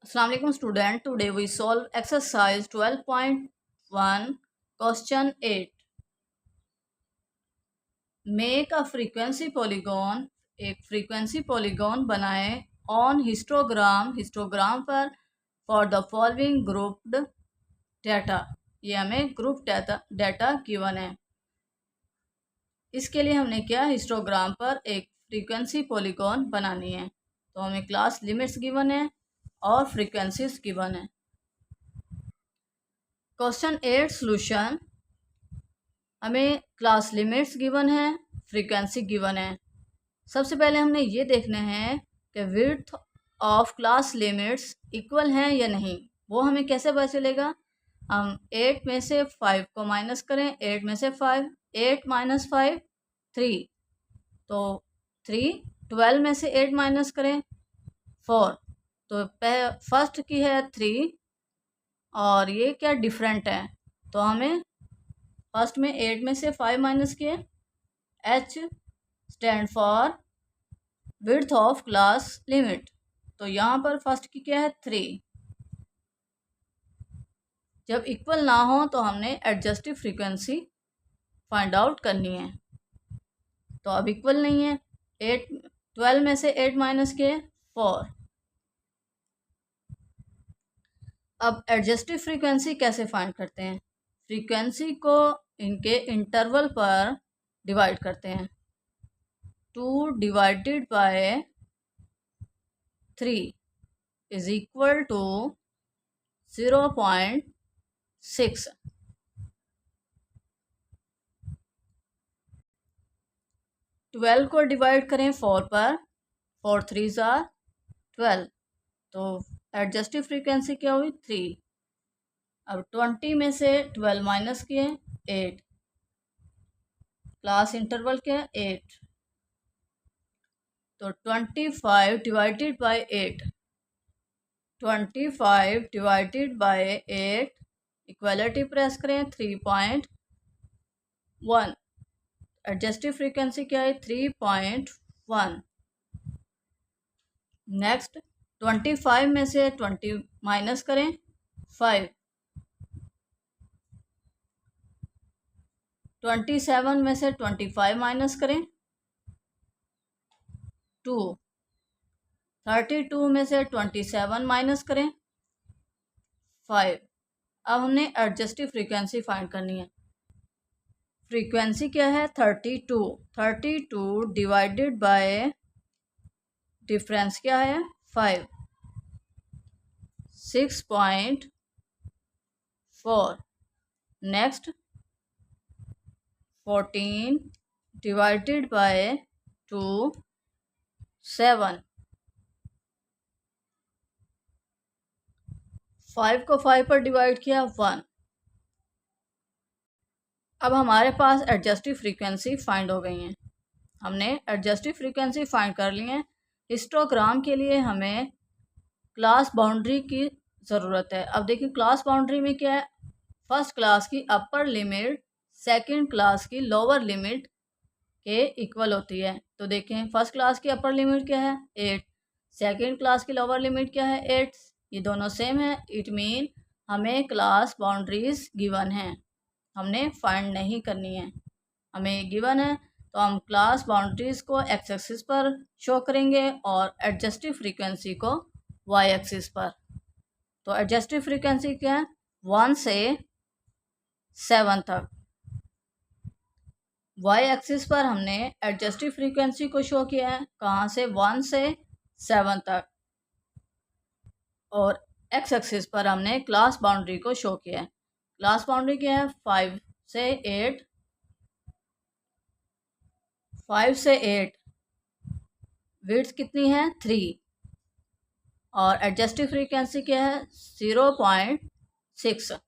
Assalamu alaikum student. Today we solve exercise 12.1 question 8. Make a frequency polygon. एक frequency polygon बनाएं on histogram पर for the following grouped data. ये हमें group data given है। इसके लिए हमने क्या हिस्टोग्राम पर एक फ्रीक्वेंसी पॉलीगॉन बनानी है। तो हमें क्लास लिमिट्स गिवन है और फ्रीक्वेंसीज गिवन है। Question 8 solution. हमें क्लास लिमिट्स गिवन है, फ्रीक्वेंसी गिवन है। सबसे पहले हमने ये देखना है कि width of class limits equal हैं या नहीं। वो हमें कैसे पता चलेगा? हम 8 में से 5 को माइनस करें। 8 में से 5, 8 माइनस 5 3, तो 3। 12 में से 8 माइनस करें 4, तो फर्स्ट की है 3 और ये क्या डिफरेंट है। तो हमें फर्स्ट में 8 में से 5 माइनस किए। H stand for width of class limit. तो यहाँ पर फर्स्ट की क्या है 3। जब इक्वल ना हो तो हमने एडजस्टिव फ्रीक्वेंसी फाइंड आउट करनी है। तो अब इक्वल नहीं है। 12 में से 8 माइनस किए 4। अब एडजस्टिव फ्रीक्वेंसी कैसे फाइंड करते हैं? फ्रीक्वेंसी को इनके इंटरवल पर डिवाइड करते हैं। 2 divided by 3 is equal to 0.6। 12 को डिवाइड करें 4 पर, 4 3s आर 12, तो एडजस्टिव फ्रीक्वेंसी क्या हुई 3। अब 20 में से 12 माइनस किए 8, क्लास इंटरवल क्या है 8, तो 25 divided by 8, 25 divided by 8 equality press करें 3.1। एडजस्टिव फ्रीक्वेंसी क्या है 3.1। नेक्स्ट 25 में से 20 माइनस करें 5, 27 में से 25 माइनस करें 2, 32 में से 27 माइनस करें 5। अब हमने एडजस्टिव फ्रीक्वेंसी फाइंड करनी है। फ्रीक्वेंसी क्या है 32। 32 डिवाइडेड बाय डिफरेंस क्या है 5, 6.4। Next 14 divided by 2 7। 5 को 5 पर डिवाइड किया 1। अब हमारे पास एडजस्टिव फ्रीक्वेंसी फाइंड हो गई हैं। हमने एडजस्टिव फ्रीक्वेंसी फाइंड कर ली है। हिस्टोग्राम के लिए हमें क्लास बाउंड्री की ज़रूरत है। अब देखिए क्लास बाउंड्री में क्या है, फर्स्ट क्लास की अपर लिमिट सेकंड क्लास की लोअर लिमिट के इक्वल होती है। तो देखें फर्स्ट क्लास की अपर लिमिट क्या है 8, सेकंड क्लास की लोअर लिमिट क्या है 8, ये दोनों सेम है। इट मीन हमें क्लास बाउंड्रीज गिवन है, हमने फाइंड नहीं करनी है। हमें गिवन है तो हम क्लास बाउंड्रीज को एक्स एक्सिस पर शो करेंगे और एडजस्टिव फ्रीक्वेंसी को वाई एक्सिस पर। तो एडजस्टिव फ्रीक्वेंसी क्या है 1 से 7 तक। वाई एक्सिस पर हमने एडजस्टिव फ्रीक्वेंसी को शो किया है कहाँ से 1 से 7 तक, और एक्स एक्सिस पर हमने क्लास बाउंड्री को शो किया है। क्लास बाउंड्री क्या है 5 से 8, 5 से 8 विड्थ कितनी है 3, और एडजस्टिव फ्रीक्वेंसी क्या है 0.6।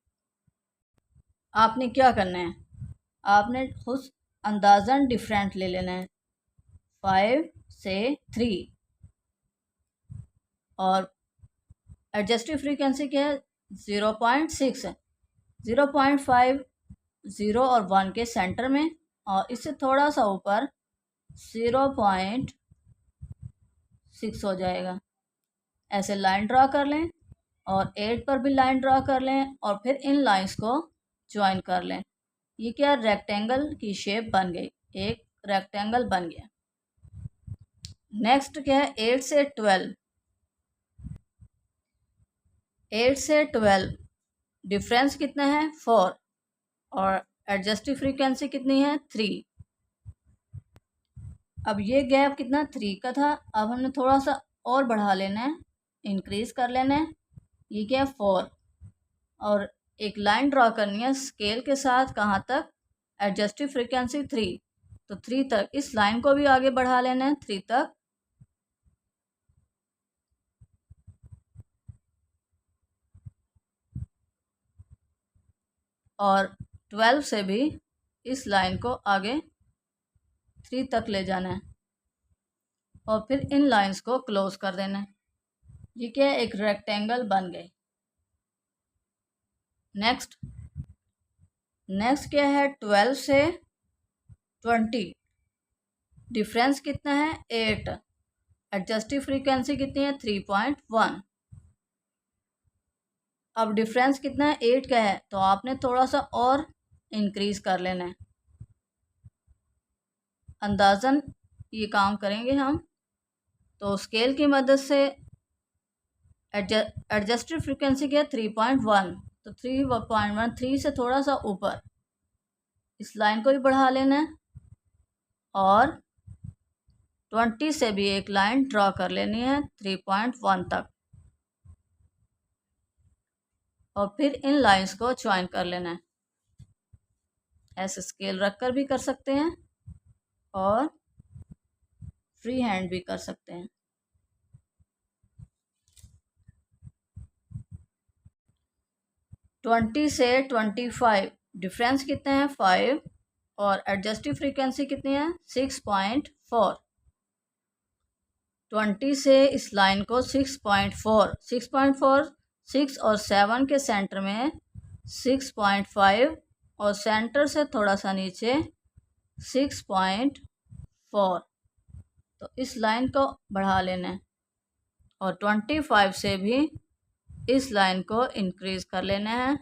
आपने क्या करना है, आपने खुद अंदाज़न डिफरेंट ले लेना है 5 से 3, और एडजस्टिव फ्रीक्वेंसी क्या है 0.6 है। 0.5 0 और 1 के सेंटर में, और इससे थोड़ा सा ऊपर 0.6 हो जाएगा। ऐसे लाइन ड्रा कर लें और 8 पर भी लाइन ड्रा कर लें और फिर इन लाइंस को ज्वाइन कर लें। ये क्या, रेक्टेंगल की शेप बन गई, एक रेक्टेंगल बन गया। नेक्स्ट क्या है, 8 से 12, 8 से 12 डिफरेंस कितना है 4 और एडजस्टिव फ्रीक्वेंसी कितनी है 3। अब ये गैप कितना 3 का था, अब हमने थोड़ा सा और बढ़ा लेना है, इंक्रीज कर लेना है। ये क्या 4 और एक लाइन ड्रॉ करनी है स्केल के साथ, कहाँ तक, एडजस्टिव फ्रीक्वेंसी 3, तो 3 तक इस लाइन को भी आगे बढ़ा लेना है 3 तक। और 12 से भी इस लाइन को आगे 3 तक ले जाना है और फिर इन लाइंस को क्लोज कर देना है। ये क्या है, एक रेक्टेंगल बन गई। नेक्स्ट क्या है, 12 से 20 डिफरेंस कितना है 8, एडजस्टिव फ्रीक्वेंसी कितनी है 3.1। अब डिफरेंस कितना है 8 का है, तो आपने थोड़ा सा और इंक्रीज कर लेना है। अंदाज़न ये काम करेंगे हम, तो स्केल की मदद से एडजस्टिव फ्रीक्वेंसी क्या है 3.1, तो 3.1 3 से थोड़ा सा ऊपर इस लाइन को भी बढ़ा लेना है और 20 से भी एक लाइन ड्रॉ कर लेनी है 3.1 तक और फिर इन लाइंस को ज्वाइन कर लेना है। ऐसे स्केल रख कर भी कर सकते हैं और फ्री हैंड भी कर सकते हैं। ट्वेंटी से 25 डिफरेंस कितने हैं 5 और एडजस्टिव फ्रीक्वेंसी कितनी है 6.4। 20 से इस लाइन को 6.4 6 और 7 के सेंटर में 6.5 और सेंटर से थोड़ा सा नीचे 6.4, तो इस लाइन को बढ़ा लेना है और 25 से भी इस लाइन को इंक्रीज कर लेना है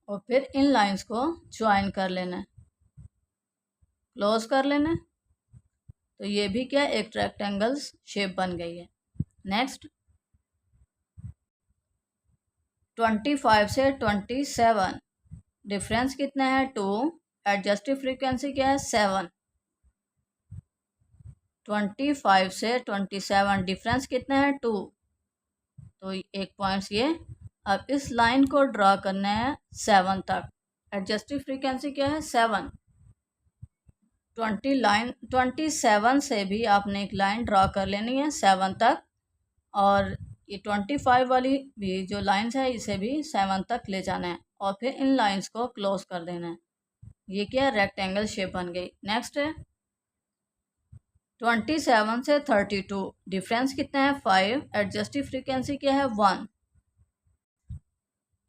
और फिर इन लाइंस को ज्वाइन कर लेना है, क्लोज कर लेना है। तो ये भी क्या, एक रेक्टेंगल शेप बन गई है। नेक्स्ट 25 से 27 डिफरेंस कितना है 2, एडजस्टिव फ्रीक्वेंसी क्या है 7। 25 से 27 डिफरेंस कितना है 2, तो एक पॉइंट्स ये। अब इस लाइन को ड्रॉ करना है 7 तक, एडजस्टिव फ्रीक्वेंसी क्या है 7। 27 से भी आपने एक लाइन ड्रॉ कर लेनी है 7 तक और ये 25 वाली भी जो लाइंस है इसे भी 7 तक ले जाना है और फिर इन लाइंस को क्लोज कर देना है। ये क्या, रेक्टेंगल शेप बन गई। नेक्स्ट है 27 से 32 डिफरेंस कितना है 5, एडजस्टिव फ्रीक्वेंसी क्या है 1।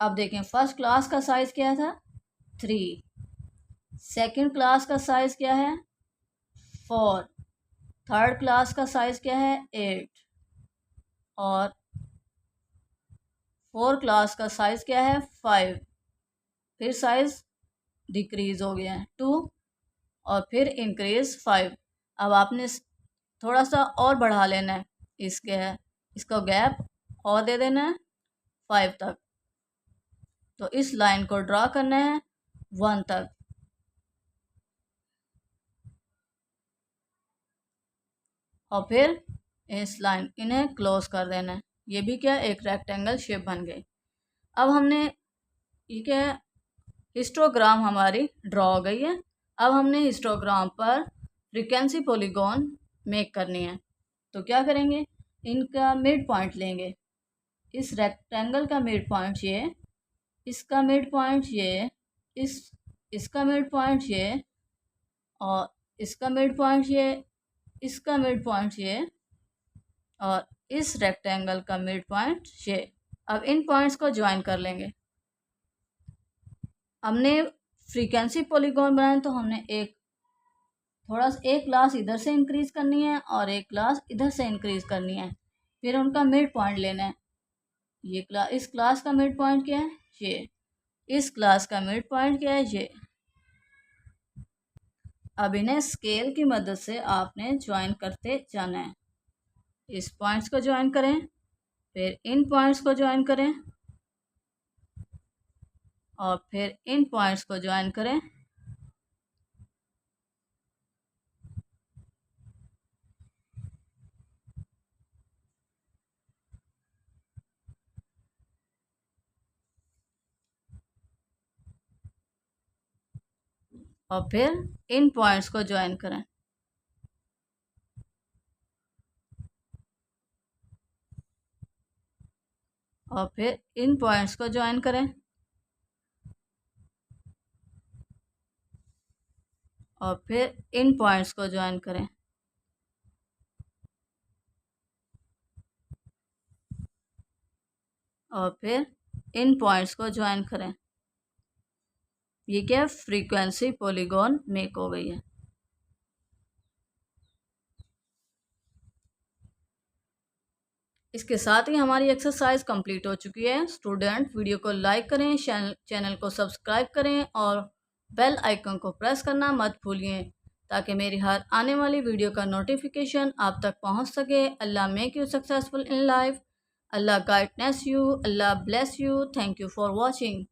अब देखें फर्स्ट क्लास का साइज क्या था 3, सेकंड क्लास का साइज क्या है 4, थर्ड क्लास का साइज क्या है 8 और फोर्थ क्लास का साइज क्या है 5। फिर साइज डिक्रीज हो गया है 2 और फिर इंक्रीज 5। अब आपने थोड़ा सा और बढ़ा लेना है इसको गैप और दे देना है 5 तक, तो इस लाइन को ड्रॉ करना है 1 तक और फिर इस लाइन इन्हें क्लोज कर देना है। ये भी क्या, एक रेक्टेंगल शेप बन गई। अब हमने ये क्या, हिस्टोग्राम हमारी ड्रॉ हो गई है। अब हमने हिस्टोग्राम पर फ्रीक्वेंसी पॉलीगॉन मेक करनी है, तो क्या करेंगे, इनका मिड पॉइंट लेंगे। इस रेक्टेंगल का मिड पॉइंट ये, इसका मिड पॉइंट ये, इसका मिड पॉइंट ये और इसका मिड पॉइंट ये, इसका मिड पॉइंट ये और इस रेक्टेंगल का मिड पॉइंट ये। अब इन पॉइंट्स को ज्वाइन कर लेंगे। हमने फ्रीक्वेंसी पॉलीगॉन बनाया तो हमने एक थोड़ा सा एक क्लास इधर से इंक्रीज़ करनी है और एक क्लास इधर से इंक्रीज़ करनी है, फिर उनका मिड पॉइंट लेना है। ये क्लास, इस क्लास का मिड पॉइंट क्या है, ये। इस क्लास का मिड पॉइंट क्या है, ये। अब इन्हें स्केल की मदद से आपने ज्वाइन करते जाना है। इस पॉइंट्स को ज्वाइन करें, फिर इन पॉइंट्स को ज्वाइन करें और फिर इन पॉइंट्स को ज्वाइन करें। और फिर इन पॉइंट्स को ज्वाइन करें। और फिर इन पॉइंट्स को ज्वाइन करें। और फिर इन पॉइंट्स को ज्वाइन करें। और फिर इन पॉइंट्स को ज्वाइन करें। ये क्या, फ्रीक्वेंसी पॉलीगॉन मेक हो गई है। इसके साथ ही हमारी एक्सरसाइज कंप्लीट हो चुकी है। स्टूडेंट, वीडियो को लाइक करें, चैनल को सब्सक्राइब करें और बेल आइकन को प्रेस करना मत भूलिए, ताकि मेरी हर आने वाली वीडियो का नोटिफिकेशन आप तक पहुंच सके। Allah make you successful in life, Allah guidance you, Allah bless you. Thank you for watching.